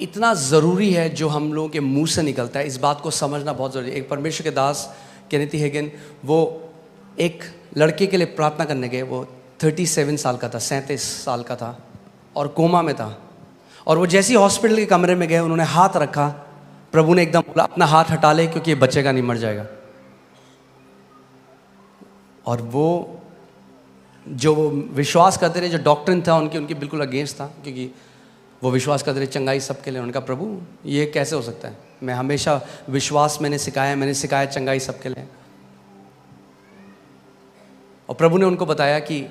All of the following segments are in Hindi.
इतना ज़रूरी है जो हम लोगों के मुंह से निकलता है, इस बात को समझना बहुत ज़रूरी है। एक परमेश्वर के दास केनेथ हेगिन, वो एक लड़के के लिए प्रार्थना करने गए। वो 37 साल का था, 37 साल का था और कोमा में था। और वो जैसे ही हॉस्पिटल के कमरे में गए, उन्होंने हाथ रखा, प्रभु ने एकदम बोला अपना हाथ हटा ले क्योंकि ये बचेगा नहीं, मर जाएगा। और वो जो विश्वास करते रहे, जो डॉक्टर था उनकी बिल्कुल अगेंस्ट था, क्योंकि वो विश्वास करते रहे चंगाई सबके लिए। उनका प्रभु ये कैसे हो सकता है, मैं हमेशा विश्वास मैंने सिखाया चंगाई सबके लिए। और प्रभु ने उनको बताया कि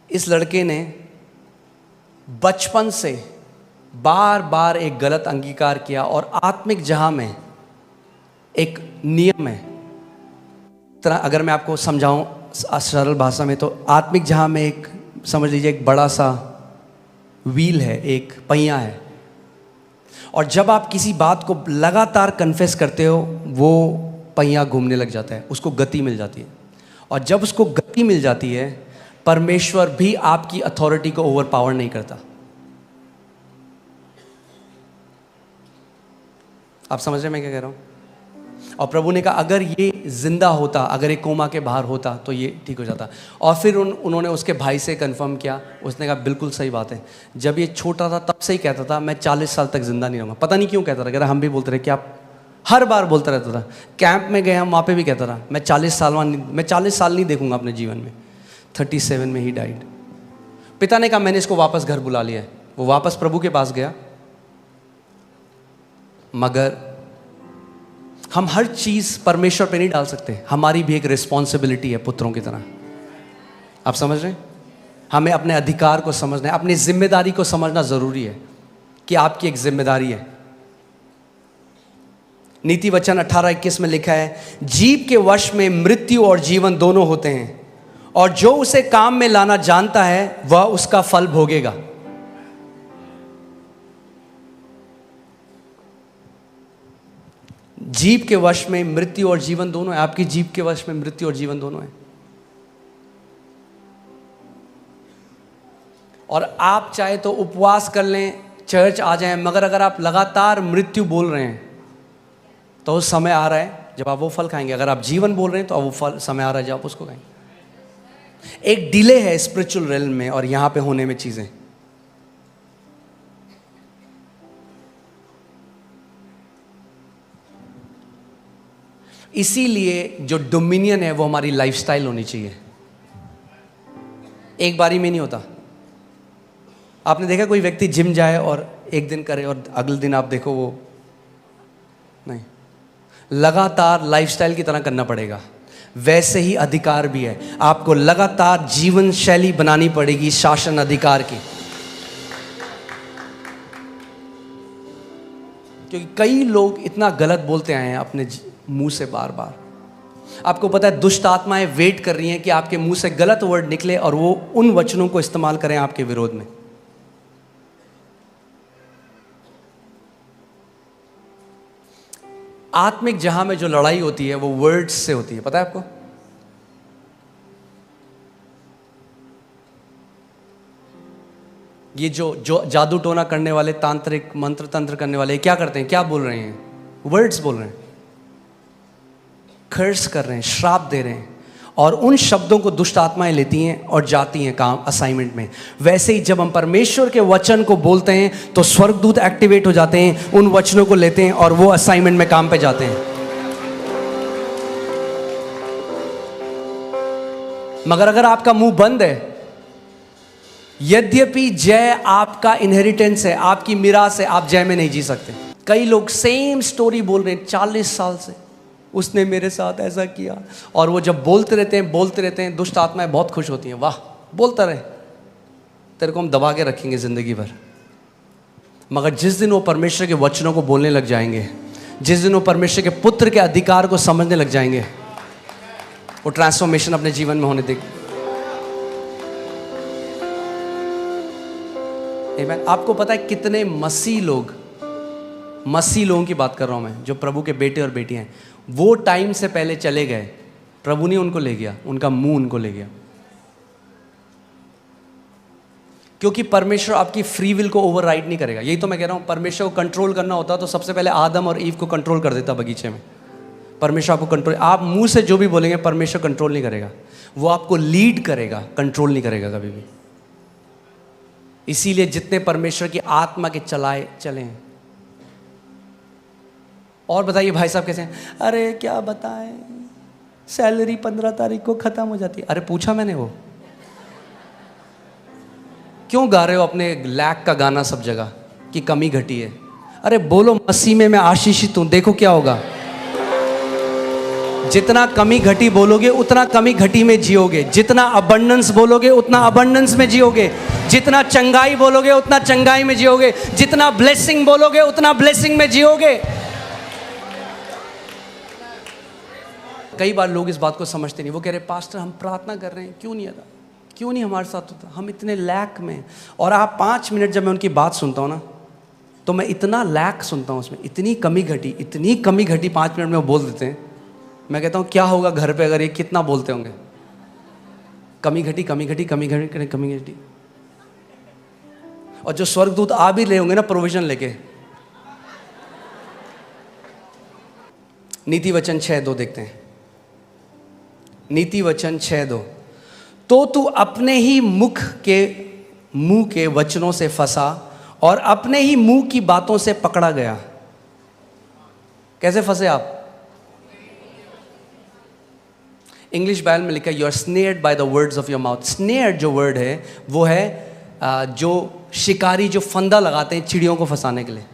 इस लड़के ने बचपन से बार बार एक गलत अंगीकार किया, और आत्मिक जहां में एक नियम है। तरह अगर मैं आपको समझाऊं सरल भाषा में, तो आत्मिक जहां में एक, समझ लीजिए, एक बड़ा सा व्हील है, एक पहिया है। और जब आप किसी बात को लगातार कन्फेस करते हो, वो पहिया घूमने लग जाता है, उसको गति मिल जाती है। और जब उसको गति मिल जाती है, परमेश्वर भी आपकी अथॉरिटी को ओवर पावर नहीं करता। आप समझ रहे हैं मैं क्या कह रहा हूं? और प्रभु ने कहा अगर ये जिंदा होता, अगर एक कोमा के बाहर होता तो ये ठीक हो जाता। और फिर उन्होंने उसके भाई से कंफर्म किया, उसने कहा बिल्कुल सही बात है। जब ये छोटा था तब से ही कहता था मैं 40 साल तक जिंदा नहीं रहूँगा। पता नहीं क्यों कहता था, कह रहा हम भी बोलते रहे कि आप, हर बार बोलता रहता था। कैंप में गए हम, वहाँ पे भी कहता था मैं 40 साल नहीं देखूंगा अपने जीवन में। 37 में ही डाइड। पिता ने कहा मैंने इसको वापस घर बुला लिया है। वो वापस प्रभु के पास गया। मगर हम हर चीज परमेश्वर पे नहीं डाल सकते, हमारी भी एक रिस्पॉन्सिबिलिटी है पुत्रों की तरह। आप समझ रहे हैं? हमें अपने अधिकार को समझना है, अपनी जिम्मेदारी को समझना जरूरी है कि आपकी एक जिम्मेदारी है। नीति वचन 18:21 में लिखा है, जीव के वश में मृत्यु और जीवन दोनों होते हैं, और जो उसे काम में लाना जानता है वह उसका फल भोगेगा। जीव के वश में मृत्यु और जीवन दोनों है। आपकी जीव के वश में मृत्यु और जीवन दोनों है। और आप चाहे तो उपवास कर लें, चर्च आ जाएं, मगर अगर आप लगातार मृत्यु बोल रहे हैं तो उस समय आ रहा है जब आप वो फल खाएंगे। अगर आप जीवन बोल रहे हैं तो वो फल समय आ रहा है जब आप उसको खाएंगे। एक डिले है स्पिरिचुअल रेल्म में और यहां पे होने में चीजें। इसीलिए जो डोमिनियन है वो हमारी लाइफस्टाइल होनी चाहिए। एक बारी में नहीं होता। आपने देखा कोई व्यक्ति जिम जाए और एक दिन करे और अगले दिन आप देखो वो नहीं, लगातार लाइफस्टाइल की तरह करना पड़ेगा। वैसे ही अधिकार भी है, आपको लगातार जीवन शैली बनानी पड़ेगी शासन अधिकार की। क्योंकि कई लोग इतना गलत बोलते आए हैं अपने मुंह से बार बार। आपको पता है दुष्ट आत्माएं वेट कर रही हैं कि आपके मुंह से गलत वर्ड निकले और वो उन वचनों को इस्तेमाल करें आपके विरोध में। आत्मिक जहां में जो लड़ाई होती है वो वर्ड्स से होती है, पता है आपको? ये जो जादू टोना करने वाले, तांत्रिक मंत्र तंत्र करने वाले क्या करते हैं, क्या बोल रहे हैं? वर्ड्स बोल रहे हैं, कर्स कर रहे हैं, श्राप दे रहे हैं। और उन शब्दों को दुष्ट आत्माएं लेती हैं और जाती हैं काम असाइनमेंट में। वैसे ही जब हम परमेश्वर के वचन को बोलते हैं तो स्वर्गदूत एक्टिवेट हो जाते हैं, उन वचनों को लेते हैं और वो असाइनमेंट में काम पे जाते हैं। मगर अगर आपका मुंह बंद है, यद्यपि जय आपका इनहेरिटेंस है, आपकी मिरास है, आप जय में नहीं जी सकते। कई लोग सेम स्टोरी बोल रहे हैं 40 साल से, उसने मेरे साथ ऐसा किया। और वो जब बोलते रहते हैं, दुष्ट आत्माएं बहुत खुश होती हैं, वाह बोलता रहे, तेरे को हम दबा के रखेंगे जिंदगी भर। मगर जिस दिन वो परमेश्वर के वचनों को बोलने लग जाएंगे, जिस दिन वो परमेश्वर के पुत्र के अधिकार को समझने लग जाएंगे, वो ट्रांसफॉर्मेशन अपने जीवन में होने देगी। आमीन। आपको पता है कितने मसीह लोगों की बात कर रहा हूं मैं, जो प्रभु के बेटे और बेटियां हैं, वो टाइम से पहले चले गए, प्रभु ने उनको ले गया, उनका मुंह उनको ले गया। क्योंकि परमेश्वर आपकी फ्री विल को ओवरराइड नहीं करेगा। यही तो मैं कह रहा हूँ, परमेश्वर को कंट्रोल करना होता तो सबसे पहले आदम और ईव को कंट्रोल कर देता बगीचे में। परमेश्वर आपको कंट्रोल, आप मुंह से जो भी बोलेंगे परमेश्वर कंट्रोल नहीं करेगा, वो आपको लीड करेगा, कंट्रोल नहीं करेगा कभी भी। इसीलिए जितने परमेश्वर की आत्मा के चलें। और बताइए भाई साहब कैसे हैं? अरे क्या बताएं, सैलरी 15 तारीख को खत्म हो जाती है। अरे पूछा मैंने, वो क्यों गा रहे हो अपने लैक का गाना सब जगह कि कमी घटी है? अरे बोलो मसीह में मैं आशीषित हूं, देखो क्या होगा। जितना कमी घटी बोलोगे उतना कमी घटी में जियोगे, जितना अबंडेंस बोलोगे उतना अबंडेंस में जियोगे, जितना चंगाई बोलोगे उतना चंगाई में जियोगे, जितना ब्लेसिंग बोलोगे उतना ब्लेसिंग में जियोगे। कई बार लोग इस बात को समझते नहीं, वो कह रहे पास्टर हम प्रार्थना कर रहे हैं, क्यों नहीं आता, क्यों नहीं हमारे साथ होता, हम इतने लैक में। और आप 5 मिनट जब मैं उनकी बात सुनता हूँ ना, तो मैं इतना लैक सुनता हूँ उसमें, इतनी कमी घटी 5 मिनट में वो बोल देते हैं। मैं कहता हूँ क्या होगा घर पे अगर ये कितना बोलते होंगे, कमी घटी। और जो स्वर्गदूत आ भी रहे होंगे ना प्रोविजन लेके। नीति वचन 6:2 देखते हैं। नीति वचन 6:2, तो तू अपने ही मुंह के वचनों से फंसा और अपने ही मुंह की बातों से पकड़ा गया। कैसे फंसे आप? इंग्लिश बाइबल में लिखा है, you are snared by the words of your mouth. Snare जो वर्ड है वो है जो शिकारी जो फंदा लगाते हैं चिड़ियों को फंसाने के लिए।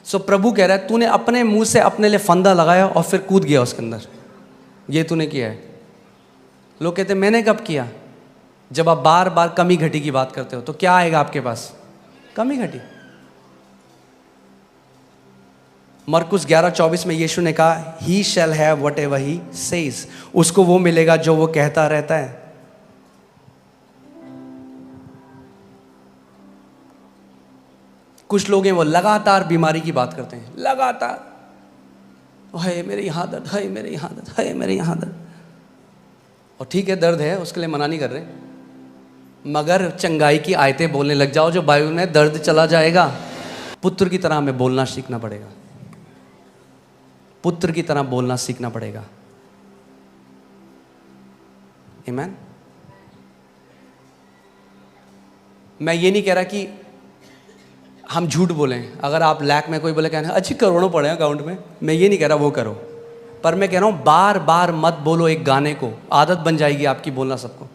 सो प्रभु कह रहा है तूने अपने मुंह से अपने लिए फंदा लगाया और फिर कूद गया उसके अंदर, ये तूने किया है। लोग कहते हैं मैंने कब किया? जब आप बार बार कमी घटी की बात करते हो तो क्या आएगा आपके पास? कमी घटी। मरकुस 11:24 में यीशु ने कहा, he shall have whatever he says, उसको वो मिलेगा जो वो कहता रहता है। कुछ लोग हैं वो लगातार बीमारी की बात करते हैं, लगातार, हाय मेरे यहाँ दर्द, हाय मेरे यहाँ दर्द, हाय मेरे यहाँ दर्द। और ठीक है दर्द है, उसके लिए मना नहीं कर रहे, मगर चंगाई की आयतें बोलने लग जाओ जो बाइबल में दर्द चला जाएगा। पुत्र की तरह हमें बोलना सीखना पड़ेगा, पुत्र की तरह बोलना सीखना पड़ेगा। आमीन। मैं ये नहीं कह रहा कि हम झूठ बोलें। अगर आप लैक में कोई बोले कहना अच्छी करोड़ों पड़े हैं अकाउंट में, मैं ये नहीं कह रहा वो करो, पर मैं कह रहा हूं बार बार मत बोलो एक गाने को, आदत बन जाएगी आपकी बोलना सबको।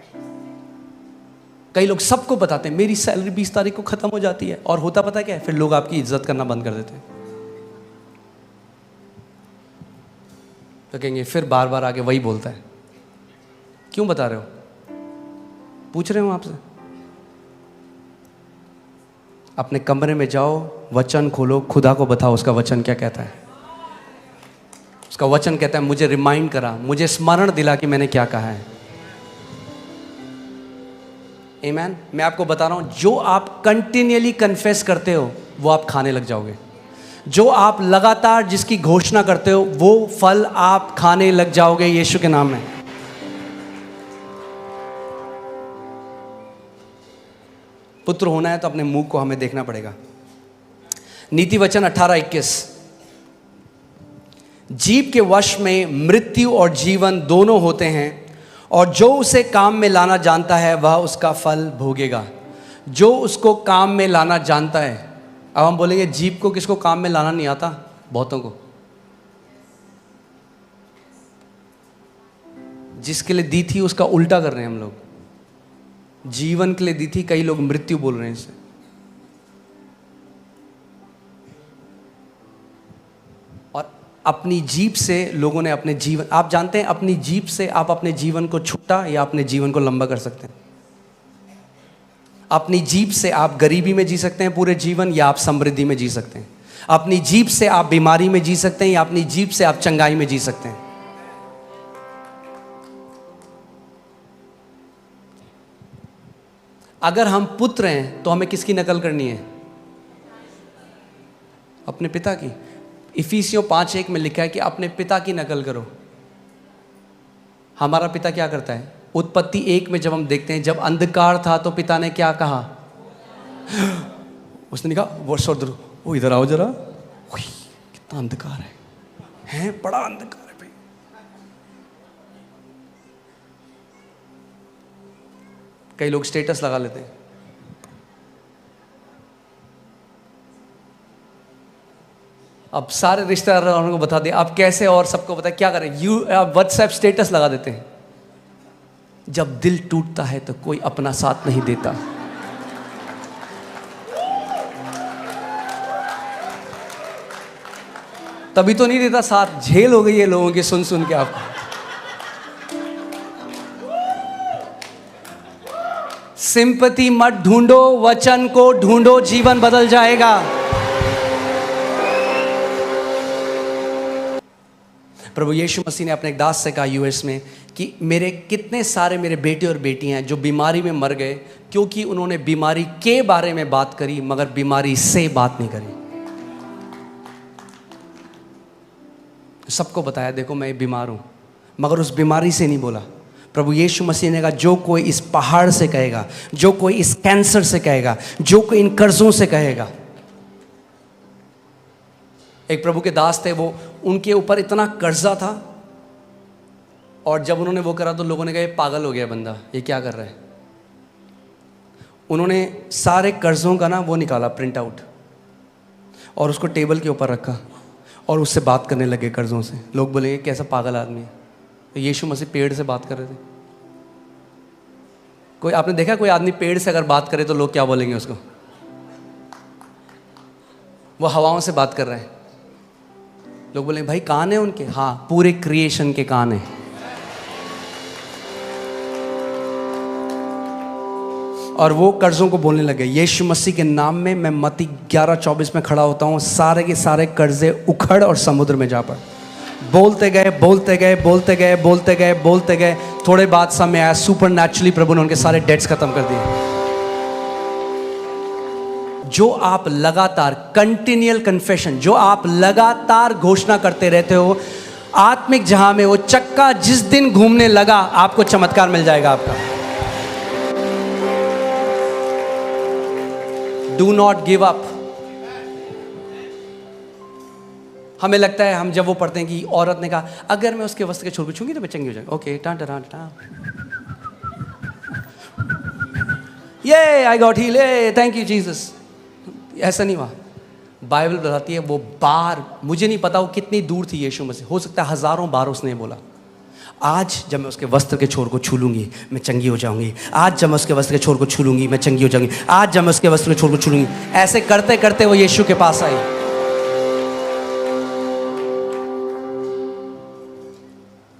कई लोग सबको बताते हैं मेरी सैलरी 20 तारीख को खत्म हो जाती है, और होता पता क्या है, फिर लोग आपकी इज्जत करना बंद कर देते हैं। तो कहेंगे फिर बार बार आके वही बोलता है, क्यों बता रहे हो? पूछ रहे हो आपसे। अपने कमरे में जाओ, वचन खोलो, खुदा को बताओ उसका वचन क्या कहता है। उसका वचन कहता है मुझे रिमाइंड करा, मुझे स्मरण दिला कि मैंने क्या कहा है। आमीन। मैं आपको बता रहा हूं, जो आप कंटिन्यूअली कन्फेस करते हो वो आप खाने लग जाओगे। जो आप लगातार जिसकी घोषणा करते हो वो फल आप खाने लग जाओगे यीशु के नाम में। पुत्र होना है तो अपने मुंह को हमें देखना पड़ेगा। नीति वचन 18:21, जीव के वश में मृत्यु और जीवन दोनों होते हैं, और जो उसे काम में लाना जानता है वह उसका फल भोगेगा। जो उसको काम में लाना जानता है। अब हम बोलेंगे जीव को किसको काम में लाना नहीं आता? बहुतों को। जिसके लिए दी थी उसका उल्टा कर रहे हैं हम लोग। जीवन के लिए दी थी, कई लोग मृत्यु बोल रहे हैं इसे। और अपनी जीभ से लोगों ने अपने जीवन, आप जानते हैं अपनी जीभ से आप अपने जीवन को छोटा या अपने जीवन को लंबा कर सकते हैं। अपनी जीभ से आप गरीबी में जी सकते हैं पूरे जीवन, या आप समृद्धि में जी सकते हैं। अपनी जीभ से आप बीमारी में जी सकते हैं, या अपनी जीभ से आप चंगाई में जी सकते हैं। अगर हम पुत्र हैं तो हमें किसकी नकल करनी है? अपने पिता की। इफिसियों 5:1 में लिखा है कि अपने पिता की नकल करो। हमारा पिता क्या करता है? उत्पत्ति 1 में जब हम देखते हैं, जब अंधकार था तो पिता ने क्या कहा? उसने कहा वो सौदर, वो इधर आओ जरा, कितना अंधकार है बड़ा अंधकार है भाई। कई लोग स्टेटस लगा लेते हैं, अब सारे रिश्तेदारों को बता दिया, आप कैसे और सबको बता, क्या करें, आप व्हाट्सएप स्टेटस लगा देते हैं। जब दिल टूटता है तो कोई अपना साथ नहीं देता। तभी तो नहीं देता साथ, झेल हो गई है लोगों की सुन सुन के आपको। सिंपैथी मत ढूंढो, वचन को ढूंढो, जीवन बदल जाएगा। प्रभु यीशु मसीह ने अपने एक दास से कहा यूएस में कि मेरे कितने सारे मेरे बेटे और बेटियां हैं जो बीमारी में मर गए, क्योंकि उन्होंने बीमारी के बारे में बात करी मगर बीमारी से बात नहीं करी। सबको बताया देखो मैं बीमार हूं, मगर उस बीमारी से नहीं बोला। प्रभु यीशु मसीह ने कहा जो कोई इस पहाड़ से कहेगा, जो कोई इस कैंसर से कहेगा, जो कोई इन कर्जों से कहेगा। एक प्रभु के दास थे, वो उनके ऊपर इतना कर्जा था, और जब उन्होंने वो करा तो लोगों ने कहा ये पागल हो गया बंदा, ये क्या कर रहा है। उन्होंने सारे कर्जों का ना वो निकाला प्रिंट आउट, और उसको टेबल के ऊपर रखा और उससे बात करने लगे कर्जों से। लोग बोलेंगे कैसा पागल आदमी है। तो यीशु मसीह पेड़ से बात कर रहे थे। कोई आपने देखा कोई आदमी पेड़ से अगर बात करे तो लोग क्या बोलेंगे उसको, वो हवाओं से बात कर रहे हैं। लोग बोलेंगे भाई कान है उनके, हाँ पूरे क्रिएशन के कान है। और वो कर्जों को बोलने लगे यीशु मसीह के नाम में मैं मत्ती 11:24 में खड़ा होता हूँ, सारे के सारे कर्जे उखड़ और समुद्र में जा पड़। बोलते गए बोलते गए बोलते गए बोलते गए बोलते गए, थोड़े बाद समय आया, सुपरनैचुरली प्रभु ने उनके सारे डेट्स खत्म कर दिए। जो आप लगातार कंटिन्यूअल कन्फेशन, जो आप लगातार घोषणा करते रहते हो, आत्मिक जहां में वो चक्का जिस दिन घूमने लगा आपको चमत्कार मिल जाएगा आपका। Do not give up. हमें लगता है, हम जब वो पढ़ते हैं कि औरत ने कहा अगर मैं उसके वस्त्र के छोर को छूंगी तो मैं चंगी हो जाऊंगी। ओके टां टां टां, ये I got heal, thank you Jesus. ऐसा नहीं हुआ। बाइबल बताती है वो बार, मुझे नहीं पता वो कितनी दूर थी यीशु मसीह, हो सकता है हजारों बार उसने बोला आज जब मैं उसके वस्त्र के छोर को छू लूंगी मैं चंगी हो जाऊंगी, आज जब मैं उसके वस्त्र के छोर को छू लूंगी मैं चंगी हो जाऊंगी, आज जब मैं उसके वस्त्र के छोर को छू लूंगी। ऐसे करते करते वो यीशु के पास आई।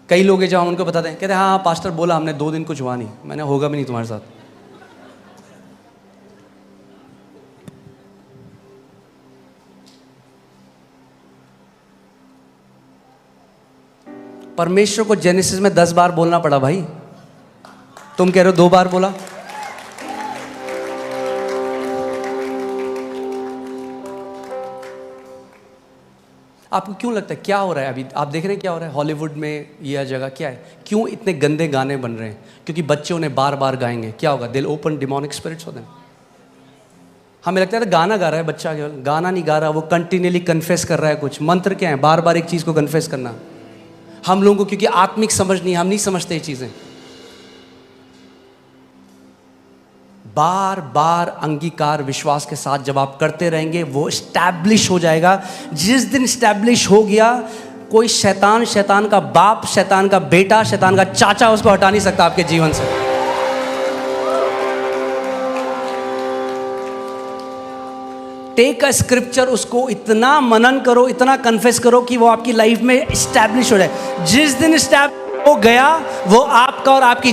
कई लोग हैं जब हम उनको बताते हैं, कहते हैं हाँ पास्टर बोला हमने 2 दिन कुछ हुआ नहीं। मैंने होगा भी नहीं तुम्हारे साथ। परमेश्वर को जेनेसिस में 10 बार बोलना पड़ा भाई, तुम कह रहे हो 2 बार बोला। आपको क्यों लगता है क्या हो रहा है अभी? आप देख रहे हैं क्या हो रहा है हॉलीवुड में, यह जगह क्या है, क्यों इतने गंदे गाने बन रहे हैं? क्योंकि बच्चे उन्हें बार बार गाएंगे, क्या होगा? दिल ओपन डिमोनिक स्पिरिट्स होते हैं। हमें लगता है गाना गा रहा है बच्चा, केवल गाना नहीं गा रहा, वो कंटिन्यूअली कन्फेस कर रहा है कुछ। मंत्र क्या है? बार बार एक चीज़ को कन्फेस करना। हम लोगों को क्योंकि आत्मिक समझ नहीं, हम नहीं समझते ये चीज़ें। बार बार अंगीकार विश्वास के साथ जब आप करते रहेंगे वो स्टैब्लिश हो जाएगा। जिस दिन स्टैब्लिश हो गया, कोई शैतान, शैतान का बाप, शैतान का बेटा, शैतान का चाचा उसको हटा नहीं सकता आपके जीवन से। टेक अ स्क्रिप्चर, उसको इतना मनन करो, इतना कन्फेस करो कि वो आपकी लाइफ में स्टैब्लिश हो जाए। जिस दिन स्टैब्लिश हो गया वो आपका और आपकी